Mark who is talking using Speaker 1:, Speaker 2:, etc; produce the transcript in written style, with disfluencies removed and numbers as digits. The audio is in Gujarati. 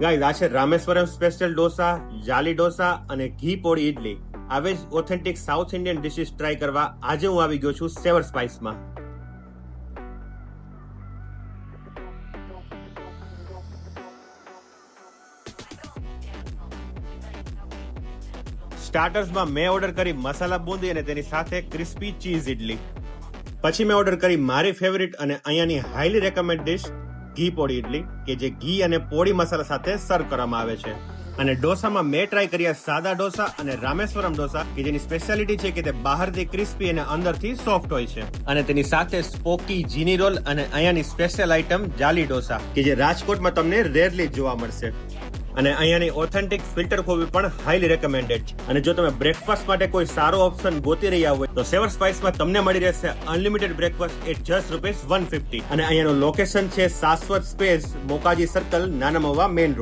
Speaker 1: ગાઈઝ, આ છે રામેશ્વરમ સ્પેશિયલ ઢોસા, જાલી ઢોસા અને ઘી પોળી ઇડલી. આવી જ authentic south Indian dishes try કરવા આજે હું આવી ગયો છું સેવર સ્પાઇસમાં. સ્ટાર્ટર્સમાં મેં ઓર્ડર કરી મસાલા બુંદી અને તેની સાથે ક્રિસ્પી ચીઝ ઇડલી. પછી મેં ઓર્ડર કરી મારી ફેવરિટ અને અહીંયાની હાઈલી રેકમેન્ડ ડિશ ઘી પોળી ઇડલી, કે જે ઘી અને પોળી મસાલા સાથે સર્વ કરવામાં આવે છે. અને ઢોસામાં મેં ટ્રાય કર્યા સાદા ઢોસા અને રામેશ્વરમ ઢોસા, કે જેની સ્પેશિયાલિટી છે કે તે બહારથી ક્રિસ્પી અને અંદરથી સોફ્ટ હોય છે. અને તેની સાથે સ્પોકી જીની રોલ અને અહીંયાની સ્પેશિયલ આઇટમ જાલી ઢોસા, કે જે રાજકોટમાં તમને રેરલી જોવા મળશે. અને અહીંયાની ઓથેન્ટિક ફિલ્ટર કોફી પણ હાઈલી રેકમેન્ડેડ છે. અને જો તમે બ્રેકફાસ્ટ માટે કોઈ સારો ઓપ્શન ગોતી રહ્યા હોય તો સેવર સ્પાઇસમાં તમને મળી રહેશે unlimited breakfast at just rupees 150. અને અહીંયાનું લોકેશન છે શાશ્વત સ્પેસ, મોકાજી સર્કલ, નાના મવા મેઇન રોડ.